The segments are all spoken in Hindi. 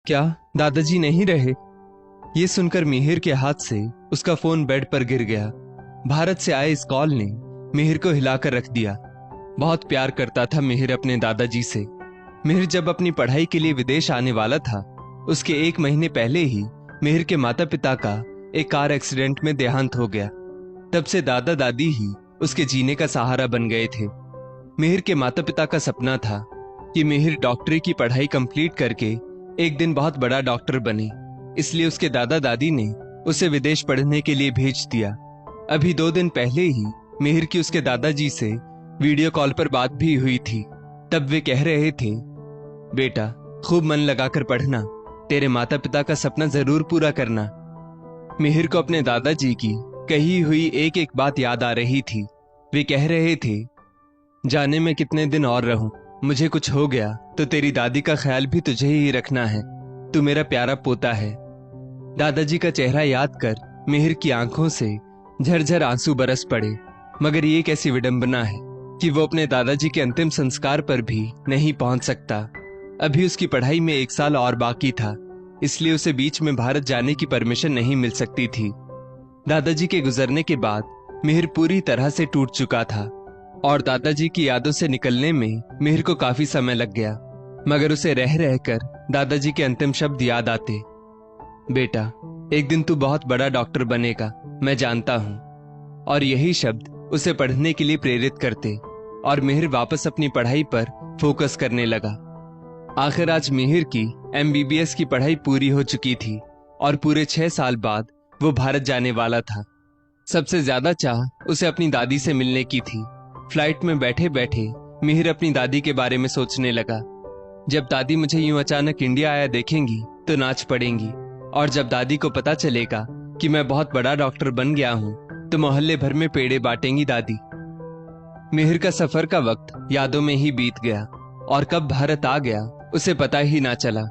क्या दादाजी नहीं रहे? ये सुनकर मिहिर के हाथ से उसका फोन बेड पर गिर गया। भारत से आए इस कॉल ने मिहिर को हिलाकर रख दिया। बहुत प्यार करता था मिहिर अपने दादाजी से। मिहिर जब अपनी पढ़ाई के लिए विदेश आने वाला था, उसके 1 महीने पहले ही मिहिर के माता पिता का एक कार एक्सीडेंट में देहांत हो गया। तब से दादा दादी ही उसके जीने का सहारा बन गए थे। मिहिर के माता पिता का सपना था कि मिहिर डॉक्टरी की पढ़ाई कंप्लीट करके एक दिन बहुत बड़ा डॉक्टर बने, इसलिए उसके दादा दादी ने उसे विदेश पढ़ने के लिए भेज दिया। अभी 2 दिन पहले ही मिहिर की उसके दादाजी से वीडियो कॉल पर बात भी हुई थी। तब वे कह रहे थे, बेटा खूब मन लगाकर पढ़ना, तेरे माता पिता का सपना जरूर पूरा करना। मिहिर को अपने दादाजी की कही हुई एक एक बात याद आ रही थी। वे कह रहे थे, जाने में कितने दिन और रहूं, मुझे कुछ हो गया तो तेरी दादी का ख्याल भी तुझे ही रखना है, तू मेरा प्यारा पोता है। दादाजी का चेहरा याद कर मिहिर की आंखों से झरझर आंसू बरस पड़े। मगर ये कैसी विडंबना है कि वो अपने दादाजी के अंतिम संस्कार पर भी नहीं पहुंच सकता। अभी उसकी पढ़ाई में 1 साल और बाकी था, इसलिए उसे बीच में भारत जाने की परमिशन नहीं मिल सकती थी। दादाजी के गुजरने के बाद मिहिर पूरी तरह से टूट चुका था और दादाजी की यादों से निकलने में मिहिर को काफी समय लग गया। मगर उसे रह रहकर दादाजी के अंतिम शब्द याद आते, बेटा एक दिन तू बहुत बड़ा डॉक्टर बनेगा, मैं जानता हूं। और यही शब्द उसे पढ़ने के लिए प्रेरित करते और मिहिर वापस अपनी पढ़ाई पर फोकस करने लगा। आखिर आज मिहिर की MBBS की पढ़ाई पूरी हो चुकी थी और पूरे 6 साल बाद वो भारत जाने वाला था। सबसे ज्यादा चाह उसे अपनी दादी से मिलने की थी। फ्लाइट में बैठे बैठे मिहिर अपनी दादी के बारे में सोचने लगा। जब दादी मुझे यूं अचानक इंडिया आया देखेंगी तो नाच पड़ेंगी, और जब दादी को पता चलेगा कि मैं बहुत बड़ा डॉक्टर बन गया हूं तो मोहल्ले भर में पेड़े बांटेंगी दादी। मिहिर का सफर का वक्त यादों में ही बीत गया और कब भारत आ गया उसे पता ही ना चला।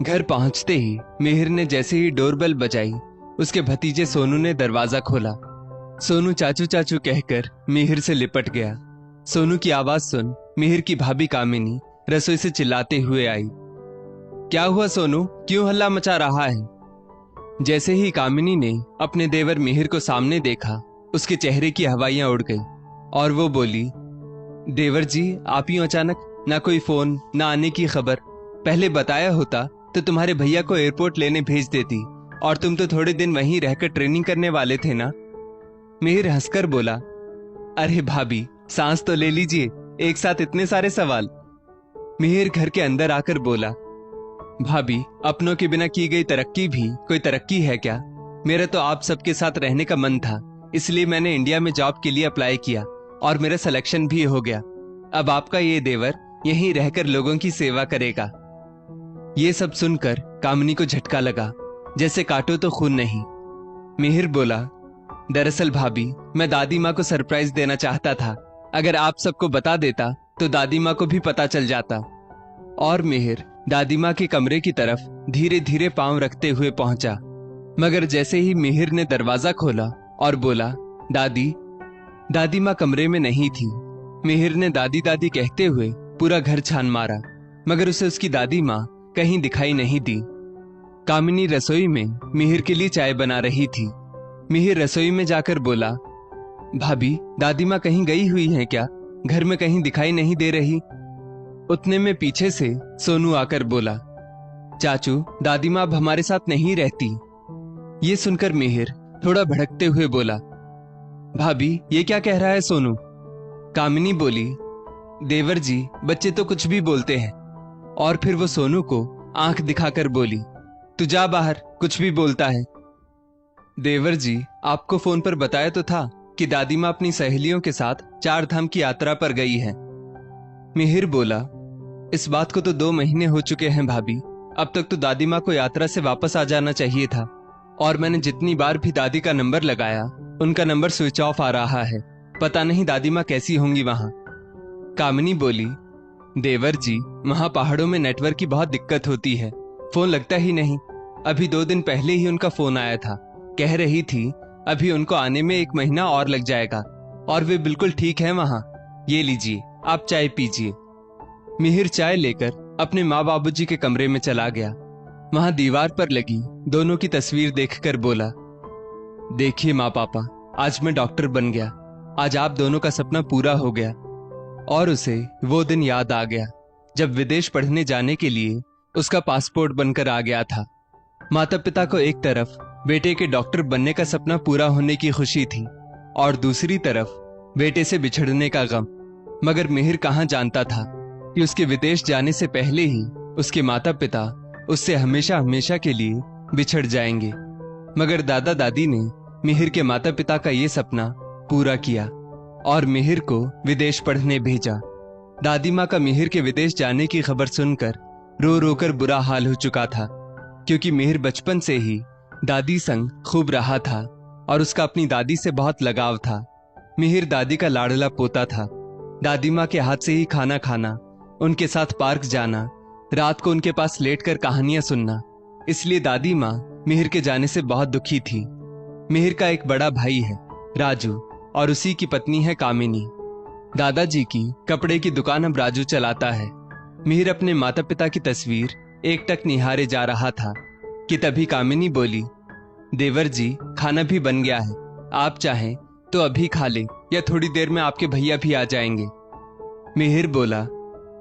घर पहुंचते ही मिहिर ने जैसे ही डोरबेल बजाई, उसके भतीजे सोनू ने दरवाजा खोला। सोनू चाचू चाचू कहकर मिहिर से लिपट गया। सोनू की आवाज सुन मिहिर की भाभी कामिनी रसोई से चिल्लाते हुए आई, क्या हुआ सोनू, क्यों हल्ला मचा रहा है? जैसे ही कामिनी ने अपने देवर मिहिर को सामने देखा, उसके चेहरे की हवाइयां उड़ गई और वो बोली, देवर जी आप यूं अचानक, ना कोई फोन ना आने की खबर। पहले बताया होता तो तुम्हारे भैया को एयरपोर्ट लेने भेज देती, और तुम तो थोड़े दिन वहीं रहकर ट्रेनिंग करने वाले थे ना। मिहिर हंसकर बोला, अरे भाभी सांस तो ले लीजिए, एक साथ इतने सारे सवाल। मिहिर घर के अंदर आकर बोला, भाभी अपनों के बिना की गई तरक्की भी कोई तरक्की है क्या? मेरा तो आप सबके साथ रहने का मन था, इसलिए मैंने इंडिया में जॉब के लिए अप्लाई किया और मेरा सिलेक्शन भी हो गया। अब आपका ये देवर यहीं रहकर लोगों की सेवा करेगा। ये सब सुनकर कामिनी को झटका लगा, जैसे काटो तो खून नहीं। मिहिर बोला, दरअसल भाभी मैं दादी माँ को सरप्राइज देना चाहता था, अगर आप सबको बता देता तो दादी माँ को भी पता चल जाता। और मिहिर दादी माँ के कमरे की तरफ धीरे धीरे पांव रखते हुए पहुंचा। मगर जैसे ही मिहिर ने दरवाजा खोला और बोला, दादी, दादी माँ कमरे में नहीं थी। मिहिर ने दादी दादी कहते हुए पूरा घर छान मारा, मगर उसे उसकी दादी माँ कहीं दिखाई नहीं दी। कामिनी रसोई में मिहिर के लिए चाय बना रही थी। मिहिर रसोई में जाकर बोला, भाभी दादी माँ कहीं गई हुई हैं क्या? घर में कहीं दिखाई नहीं दे रही। उतने में पीछे से सोनू आकर बोला, चाचू दादी माँ अब हमारे साथ नहीं रहती। ये सुनकर मिहिर थोड़ा भड़कते हुए बोला, भाभी ये क्या कह रहा है सोनू? कामिनी बोली, देवर जी बच्चे तो कुछ भी बोलते हैं। और फिर वो सोनू को आंख दिखाकर बोली, तू जा बाहर, कुछ भी बोलता है। देवर जी आपको फोन पर बताया तो था कि दादी माँ अपनी सहेलियों के साथ 4 धाम की यात्रा पर गई है। मिहिर बोला, इस बात को तो 2 महीने हो चुके हैं भाभी, अब तक तो दादी माँ को यात्रा से वापस आ जाना चाहिए था, और मैंने जितनी बार भी दादी का नंबर लगाया उनका नंबर स्विच ऑफ आ रहा है, पता नहीं दादी माँ कैसी होंगी वहां। कामिनी बोली, देवर जी वहां पहाड़ों में नेटवर्क की बहुत दिक्कत होती है, फोन लगता ही नहीं। अभी 2 दिन पहले ही उनका फोन आया था, कह रही थी अभी उनको आने में 1 महीना और लग जाएगा, और वे बिल्कुल ठीक है वहां। ये लीजिए आप चाय पीजिए। मिहिर चाय लेकर अपने माँ बाबूजी के कमरे में चला गया। वहां दीवार पर लगी दोनों की तस्वीर देखकर बोला, देखिए माँ पापा, आज मैं डॉक्टर बन गया। आज आप दोनों का सपना पूरा हो गया। और उसे वो दिन याद आ गया जब विदेश पढ़ने जाने के लिए उसका पासपोर्ट बनकर आ गया था। माता पिता को एक तरफ बेटे के डॉक्टर बनने का सपना पूरा होने की खुशी थी और दूसरी तरफ बेटे से बिछड़ने का गम। मगर मिहिर कहाँ जानता था कि उसके विदेश जाने से पहले ही उसके माता पिता उससे हमेशा हमेशा के लिए बिछड़ जाएंगे। मगर दादा दादी ने मिहिर के माता पिता का ये सपना पूरा किया और मिहिर को विदेश पढ़ने भेजा। दादी माँ का मिहिर के विदेश जाने की खबर सुनकर रो रो कर बुरा हाल हो चुका था, क्योंकि मिहिर बचपन से ही दादी संग खूब रहा था और उसका अपनी दादी से बहुत लगाव था। मिहिर दादी का लाडला पोता था। दादी माँ के हाथ से ही खाना खाना, उनके साथ पार्क जाना, रात को उनके पास लेटकर कहानियां सुनना। इसलिए दादी माँ मिहिर के जाने से बहुत दुखी थी। मिहिर का एक बड़ा भाई है राजू और उसी की पत्नी है कामिनी। दादाजी की कपड़े की दुकान अब राजू चलाता है। मिहिर अपने माता पिता की तस्वीर एकटक निहारे जा रहा था कि तभी कामिनी बोली, देवर जी, खाना भी बन गया है, आप चाहें तो अभी खा ले या थोड़ी देर में आपके भैया भी आ जाएंगे। मिहिर बोला,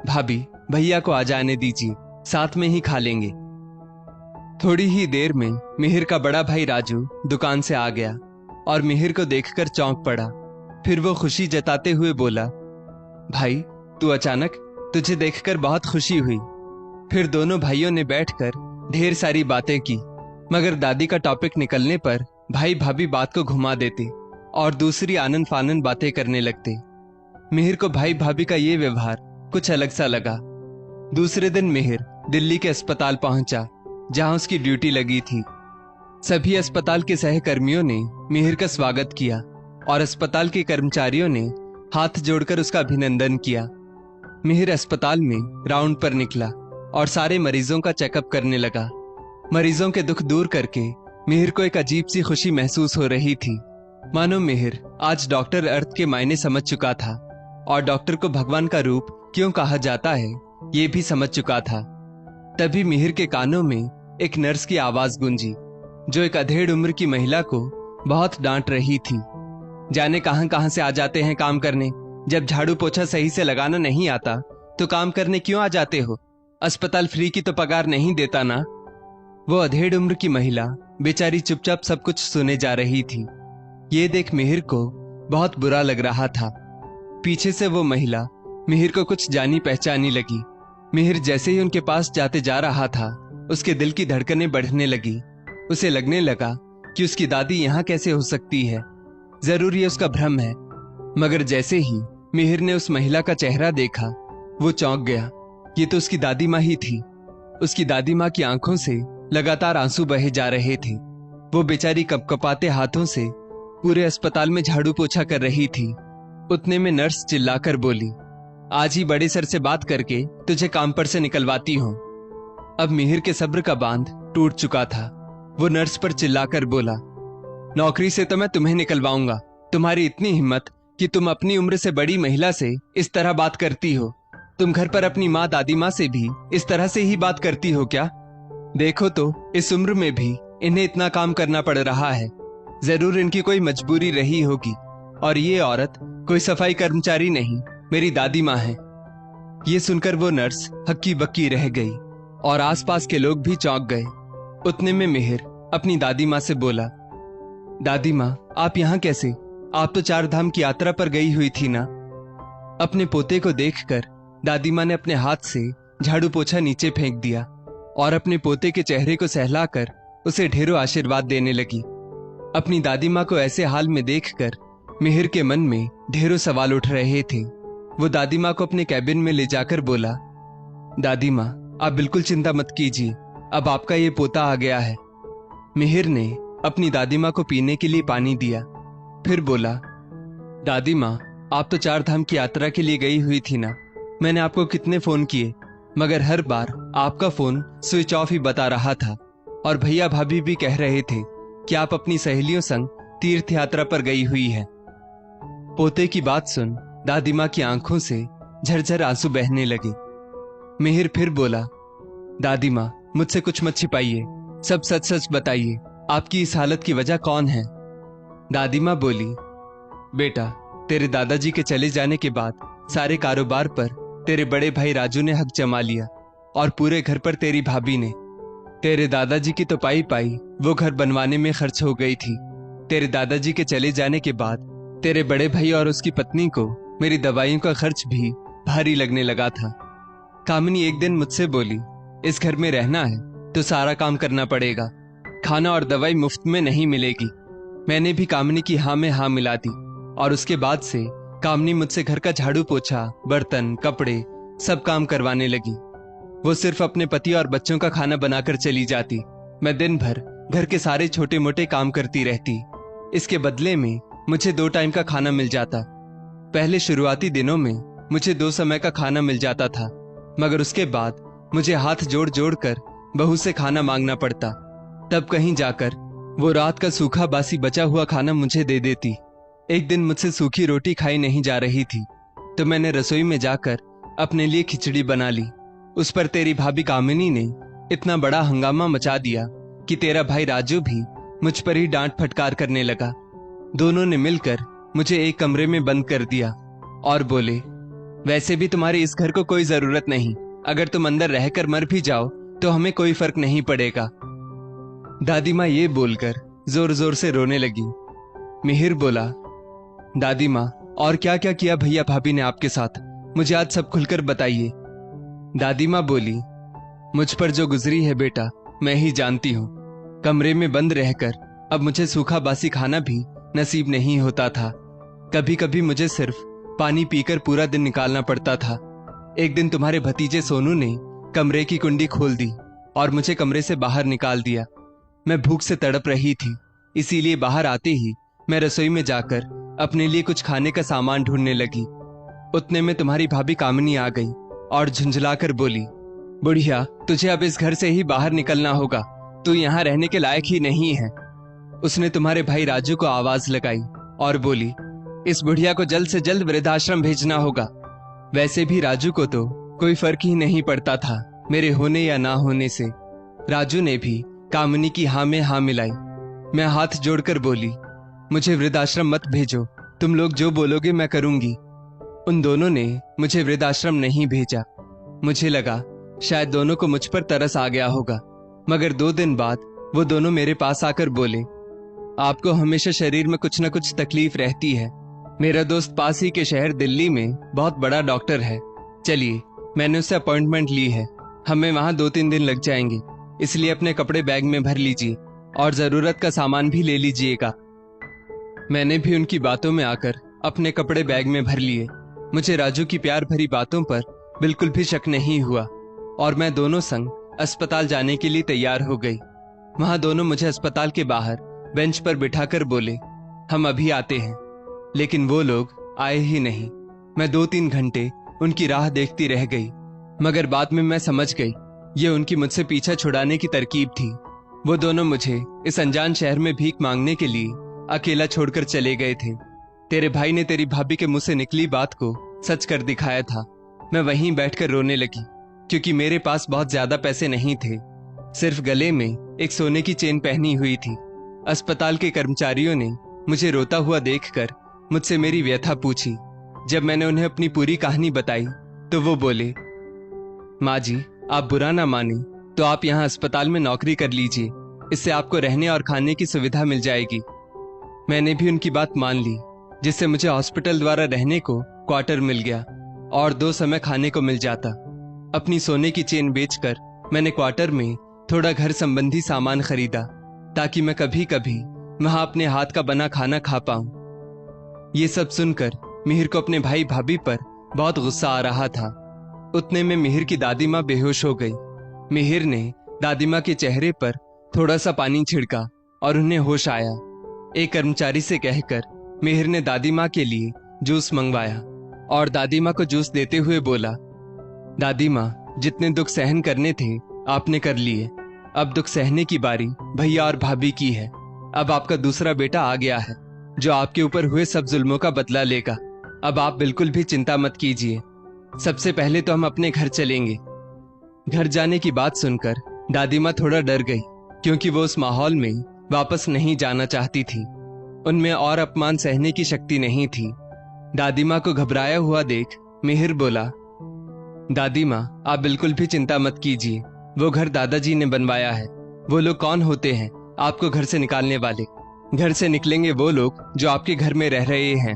भाभी, भैया को आ जाने दीजिए, साथ में ही खा लेंगे। थोड़ी ही देर में मिहिर का बड़ा भाई राजू दुकान से आ गया और मिहिर को देखकर चौंक पड़ा। फिर वो खुशी जताते हुए बोला, भाई तू अचानक, तुझे देखकर बहुत खुशी हुई। फिर दोनों भाइयों ने बैठकर ढेर सारी बातें की, मगर दादी का टॉपिक निकलने पर भाई भाभी बात को घुमा देते और दूसरी आनन फानन बातें करने लगते। मिहिर को भाई भाभी का ये व्यवहार कुछ अलग सा लगा। दूसरे दिन मिहिर दिल्ली के अस्पताल पहुंचा जहां उसकी ड्यूटी लगी थी। सभी अस्पताल के सहकर्मियों ने मिहिर का स्वागत किया और अस्पताल के कर्मचारियों ने हाथ जोड़कर उसका अभिनंदन किया। मिहिर अस्पताल में राउंड पर निकला और सारे मरीजों का चेकअप करने लगा। मरीजों के दुख दूर करके मिहिर को एक अजीब सी खुशी महसूस हो रही थी, मानो मिहिर आज डॉक्टर अर्थ के मायने समझ चुका था और डॉक्टर को भगवान का रूप क्यों कहा जाता है ये भी समझ चुका था। तभी मिहिर के कानों में एक नर्स की आवाज गूंजी, जो एक अधेड़ उम्र की महिला को बहुत डांट रही थी। जाने कहां कहां से आ जाते हैं काम करने, जब झाड़ू पोछा सही से लगाना नहीं आता तो काम करने क्यों आ जाते हो? अस्पताल फ्री की तो पगार नहीं देता ना। वो अधेड़ उम्र की महिला बेचारी चुपचाप सब कुछ सुने जा रही थी। ये देख मिहिर को बहुत बुरा लग रहा था। पीछे से वो महिला मिहिर को कुछ जानी पहचानी लगी। मिहिर जैसे ही उनके पास जाते जा रहा था, उसके दिल की धड़कनें बढ़ने लगी। उसे लगने लगा कि उसकी दादी यहाँ कैसे हो सकती है, जरूर ये उसका भ्रम है। मगर जैसे ही मिहिर ने उस महिला का चेहरा देखा, वो चौंक गया। ये तो उसकी दादी माँ ही थी। उसकी दादी माँ की आंखों से लगातार आंसू बहे जा रहे थे। वो बेचारी कपकपाते हाथों से पूरे अस्पताल में झाड़ू पोछा कर रही थी। उतने में नर्स चिल्लाकर बोली, आज ही बड़े सर से बात करके तुझे काम पर से निकलवाती हूँ। अब मिहिर के सब्र का बांध टूट चुका था। वो नर्स पर चिल्लाकर बोला, नौकरी से तो मैं तुम्हें निकलवाऊंगा। तुम्हारी इतनी हिम्मत कि तुम अपनी उम्र से बड़ी महिला से इस तरह बात करती हो। तुम घर पर अपनी माँ दादी माँ से भी इस तरह से ही बात करती हो क्या? देखो तो इस उम्र में भी इन्हें इतना काम करना पड़ रहा है। जरूर इनकी कोई मजबूरी रही होगी। और ये औरत कोई सफाई कर्मचारी नहीं, मेरी दादी माँ है। ये सुनकर वो नर्स हक्की बक्की रह गई और आसपास के लोग भी चौंक गए। उतने में मिहिर अपनी दादी माँ से बोला, दादी माँ, आप यहाँ कैसे? आप तो 4 धाम की यात्रा पर गई हुई थी ना। अपने पोते को देखकर दादी माँ ने अपने हाथ से झाड़ू पोछा नीचे फेंक दिया और अपने पोते के चेहरे को सहलाकर उसे ढेरों आशीर्वाद देने लगी। अपनी दादी माँ को ऐसे हाल में देखकर मिहिर के मन में ढेरों सवाल उठ रहे थे। वो दादी माँ को अपने कैबिन में ले जाकर बोला, दादी माँ, आप बिल्कुल चिंता मत कीजिए, अब आपका ये पोता आ गया है। मिहिर ने अपनी दादी माँ को पीने के लिए पानी दिया, फिर बोला, दादी माँ, आप तो 4 धाम की यात्रा के लिए गई हुई थी ना। मैंने आपको कितने फोन किए, मगर हर बार आपका फोन स्विच ऑफ ही बता रहा था और भैया भाभी भी कह रहे थे कि आप अपनी सहेलियों संग तीर्थ यात्रा पर गई हुई है। पोते की बात सुन दादी माँ की आंखों से झरझर आंसू बहने लगे। मिहिर फिर बोला, दादी माँ, मुझसे कुछ मत छिपाइए, सब सच सच बताइए, आपकी इस हालत की वजह कौन है? दादी माँ बोली, बेटा, तेरे दादाजी के चले जाने के बाद सारे कारोबार पर तेरे बड़े भाई राजू ने हक जमा लिया और पूरे घर पर तेरी भाभी ने। तेरे दादाजी की तो पाई पाई वो घर बनवाने में खर्च हो गई थी। तेरे दादाजी के चले जाने के बाद तेरे बड़े भाई और उसकी पत्नी को मेरी दवाइयों का खर्च भी भारी लगने लगा था। कामिनी एक दिन मुझसे बोली, इस घर में रहना है तो सारा काम करना पड़ेगा, खाना और दवाई मुफ्त में नहीं मिलेगी। मैंने भी कामिनी की हाँ में हाँ मिला दी और उसके बाद से कामिनी मुझसे घर का झाड़ू पोछा, बर्तन, कपड़े सब काम करवाने लगी। वो सिर्फ अपने पति और बच्चों का खाना बनाकर चली जाती। मैं दिन भर घर के सारे छोटे मोटे काम करती रहती। इसके बदले में मुझे 2 टाइम का खाना मिल जाता। पहले शुरुआती दिनों में मुझे 2 समय का खाना मिल जाता था, मगर उसके बाद मुझे हाथ जोड़ जोड़ कर बहू से खाना मांगना पड़ता। तब कहीं जाकर वो रात का सूखा बासी बचा हुआ खाना मुझे दे देती। एक दिन मुझसे सूखी रोटी खाई नहीं जा रही थी तो मैंने रसोई में जाकर अपने लिए खिचड़ी बना ली। उस पर तेरी भाभी कामिनी ने इतना बड़ा हंगामा मचा दिया कि तेरा भाई राजू भी मुझ पर ही डांट फटकार करने लगा। दोनों ने मिलकर मुझे एक कमरे में बंद कर दिया और बोले, वैसे भी तुम्हारी इस घर को कोई जरूरत नहीं, अगर तुम अंदर रहकर मर भी जाओ तो हमें कोई फर्क नहीं पड़ेगा। दादी माँ ये बोलकर जोर जोर से रोने लगी। मिहिर बोला, दादी माँ, और क्या क्या किया भैया भाभी ने आपके साथ, मुझे आज सब खुलकर बताइए। दादी माँ बोली, मुझ पर जो गुजरी है बेटा मैं ही जानती हूँ। कमरे में बंद रहकर अब मुझे सूखा बासी खाना भी नसीब नहीं होता था। कभी कभी मुझे सिर्फ पानी पीकर पूरा दिन निकालना पड़ता था। एक दिन तुम्हारे भतीजे सोनू ने कमरे की कुंडी खोल दी और मुझे कमरे से बाहर निकाल दिया। मैं भूख से तड़प रही थी, इसीलिए बाहर आते ही मैं रसोई में जाकर अपने लिए कुछ खाने का सामान ढूंढने लगी। उतने में तुम्हारी भाभी कामिनी आ गई और झुंझलाकर बोली, बुढ़िया, तुझे अब इस घर से ही बाहर निकलना होगा, तू यहाँ रहने के लायक ही नहीं है। उसने तुम्हारे भाई राजू को आवाज लगाई और बोली, इस बुढ़िया को जल्द से जल्द वृद्धाश्रम भेजना होगा। वैसे भी राजू को तो कोई फर्क ही नहीं पड़ता था मेरे होने या ना होने से। राजू ने भी कामिनी की हाँ में हाँ मिलाई। मैं हाथ जोड़कर बोली, मुझे वृद्धाश्रम मत भेजो, तुम लोग जो बोलोगे मैं करूंगी। उन दोनों ने मुझे वृद्धाश्रम नहीं भेजा। मुझे लगा शायद दोनों को मुझ पर तरस आ गया होगा, मगर 2 दिन बाद वो दोनों मेरे पास आकर बोले, आपको हमेशा शरीर में कुछ न कुछ तकलीफ रहती है। मेरा दोस्त पास ही के शहर दिल्ली में बहुत बड़ा डॉक्टर है, चलिए मैंने उससे अपॉइंटमेंट ली है, हमें वहां 2-3 दिन लग जाएंगे, इसलिए अपने कपड़े बैग में भर लीजिए और जरूरत का सामान भी ले लीजिएगा। मैंने भी उनकी बातों में आकर अपने कपड़े बैग में भर लिए। मुझे राजू की प्यार भरी बातों पर बिल्कुल भी शक नहीं हुआ और मैं दोनों संग अस्पताल जाने के लिए तैयार हो गई। वहां दोनों मुझे अस्पताल के बाहर बेंच पर बिठाकर बोले, हम अभी आते हैं, लेकिन वो लोग आए ही नहीं। मैं 2-3 घंटे उनकी राह देखती रह गई, मगर बाद में मैं समझ गई ये उनकी मुझसे पीछा छुड़ाने की तरकीब थी। वो दोनों मुझे इस अनजान शहर में भीख मांगने के लिए अकेला छोड़कर चले गए थे। तेरे भाई ने तेरी भाभी के मुंह से निकली बात को सच कर दिखाया था। मैं वहीं बैठकर रोने लगी क्योंकि मेरे पास बहुत ज्यादा पैसे नहीं थे, सिर्फ गले में एक सोने की चेन पहनी हुई थी। अस्पताल के कर्मचारियों ने मुझे रोता हुआ देखकर मुझसे मेरी व्यथा पूछी। जब मैंने उन्हें अपनी पूरी कहानी बताई तो वो बोले, माँ जी, आप बुरा ना माने तो आप यहाँ अस्पताल में नौकरी कर लीजिए, इससे आपको रहने और खाने की सुविधा मिल जाएगी। मैंने भी उनकी बात मान ली, जिससे मुझे हॉस्पिटल द्वारा रहने को क्वार्टर मिल गया और 2 समय खाने को मिल जाता। अपनी सोने की चेन बेचकर मैंने क्वार्टर में थोड़ा घर संबंधी सामान खरीदा ताकि मैं कभी कभी वहां अपने हाथ का बना खाना खा पाऊं। ये सब सुनकर मिहिर को अपने भाई भाभी पर बहुत गुस्सा आ रहा था। उतने में मिहिर की दादी माँ बेहोश हो गई। मिहिर ने दादी माँ के चेहरे पर थोड़ा सा पानी छिड़का और उन्हें होश आया। एक कर्मचारी से कहकर मिहिर ने दादी माँ के लिए जूस मंगवाया और दादी माँ को जूस देते हुए बोला, दादी माँ, जितने दुख सहन करने थे आपने कर लिए, अब दुख सहने की बारी भैया और भाभी की है। अब आपका दूसरा बेटा आ गया है जो आपके ऊपर हुए सब जुल्मों का बदला लेगा। अब आप बिल्कुल भी चिंता मत कीजिए। सबसे पहले तो हम अपने घर चलेंगे। घर जाने की बात सुनकर दादी माँ थोड़ा डर गई क्योंकि वो उस माहौल में वापस नहीं जाना चाहती थी। उनमें और अपमान सहने की शक्ति नहीं थी। दादी माँ को घबराया हुआ देख मिहिर बोला, दादी माँ आप बिल्कुल भी चिंता मत कीजिए, वो घर दादाजी ने बनवाया है। वो लोग कौन होते हैं आपको घर से निकालने वाले? घर से निकलेंगे वो लोग जो आपके घर में रह रहे हैं।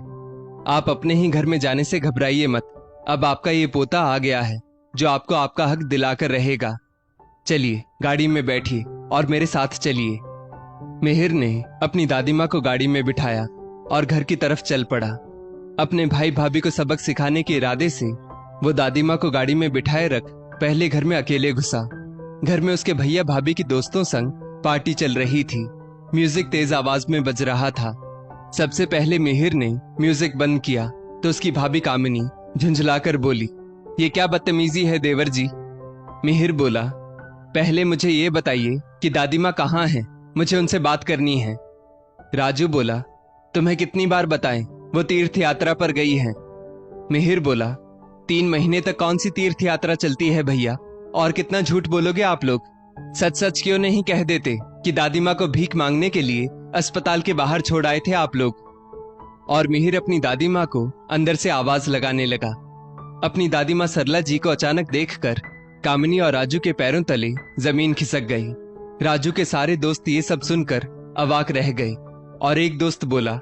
आप अपने ही घर में जाने से घबराइए मत। अब आपका ये पोता आ गया है जो आपको आपका हक दिलाकर रहेगा। चलिए गाड़ी में बैठिए और मेरे साथ चलिए। मिहिर ने अपनी दादी माँ को गाड़ी में बिठाया और घर की तरफ चल पड़ा। अपने भाई भाभी को सबक सिखाने के इरादे से वो दादी माँ को गाड़ी में बिठाए रख पहले घर में अकेले घुसा। घर में उसके भैया भाभी की दोस्तों संग पार्टी चल रही थी। म्यूजिक तेज आवाज में बज रहा था। सबसे पहले मिहिर ने म्यूजिक बंद किया तो उसकी भाभी कामिनी झुंझलाकर बोली, ये क्या बदतमीजी है देवर जी? मिहिर बोला, पहले मुझे ये बताइए कि दादी माँ कहाँ हैं, मुझे उनसे बात करनी है। राजू बोला, तुम्हें कितनी बार बताएं, वो तीर्थ यात्रा पर गई हैं। मिहिर बोला, 3 महीने तक कौन सी तीर्थ यात्रा चलती है भैया, और कितना झूठ बोलोगे आप लोग? सच सच क्यों नहीं कह देते कि दादी माँ को भीख मांगने के लिए अस्पताल के बाहर छोड़ आए थे आप लोग? और मिहिर अपनी दादी माँ को अंदर से आवाज लगाने लगा। अपनी दादी माँ सरला जी को अचानक देखकर कामिनी और राजू के पैरों तले जमीन खिसक गई। राजू के सारे दोस्त ये सब सुनकर अवाक रह गए और एक दोस्त बोला,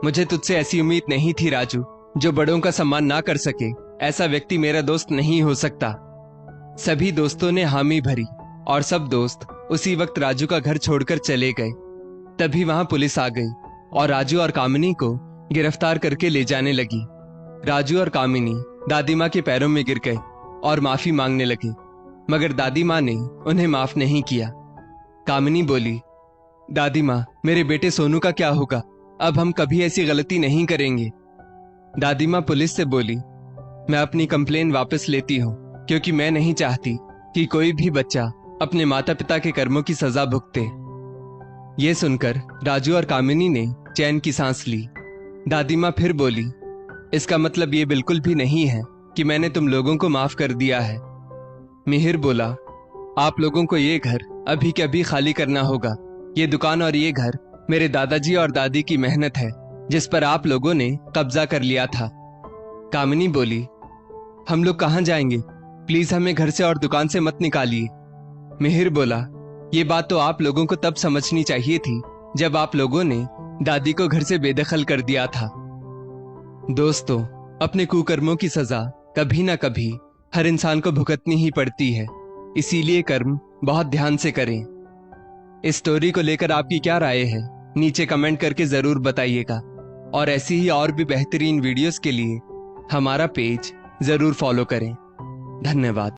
मुझे तुझसे ऐसी उम्मीद नहीं थी राजू, जो बड़ों का सम्मान ना कर सके ऐसा व्यक्ति मेरा दोस्त नहीं हो सकता। सभी दोस्तों ने हामी भरी और सब दोस्त उसी वक्त राजू का घर छोड़कर चले गए। तभी वहां पुलिस आ गई और राजू और कामिनी को गिरफ्तार करके ले जाने लगी। राजू और कामिनी दादी माँ के पैरों में गिर गए और माफी मांगने लगे, मगर दादी माँ ने उन्हें माफ नहीं किया। कामिनी बोली, दादी माँ मेरे बेटे सोनू का क्या होगा? अब हम कभी ऐसी गलती नहीं करेंगे। दादी माँ पुलिस से बोली, मैं अपनी कंप्लेन वापस लेती हूँ, क्योंकि मैं नहीं चाहती कि कोई भी बच्चा अपने माता पिता के कर्मों की सजा भुगते। ये सुनकर राजू और कामिनी ने चैन की सांस ली। दादी माँ फिर बोली, इसका मतलब ये बिल्कुल भी नहीं है कि मैंने तुम लोगों को माफ कर दिया है। मिहिर बोला, आप लोगों को ये घर अभी के अभी खाली करना होगा। ये दुकान और ये घर मेरे दादाजी और दादी की मेहनत है, जिस पर आप लोगों ने कब्जा कर लिया था। कामिनी बोली, हम लोग कहाँ जाएंगे? प्लीज हमें घर से और दुकान से मत निकालिए। मिहिर बोला, ये बात तो आप लोगों को तब समझनी चाहिए थी जब आप लोगों ने दादी को घर से बेदखल कर दिया था। दोस्तों, अपने कुकर्मों की सजा कभी ना कभी हर इंसान को भुगतनी ही पड़ती है, इसीलिए कर्म बहुत ध्यान से करें। इस स्टोरी को लेकर आपकी क्या राय है नीचे कमेंट करके जरूर बताइएगा, और ऐसी ही और भी बेहतरीन वीडियोस के लिए हमारा पेज जरूर फॉलो करें। धन्यवाद।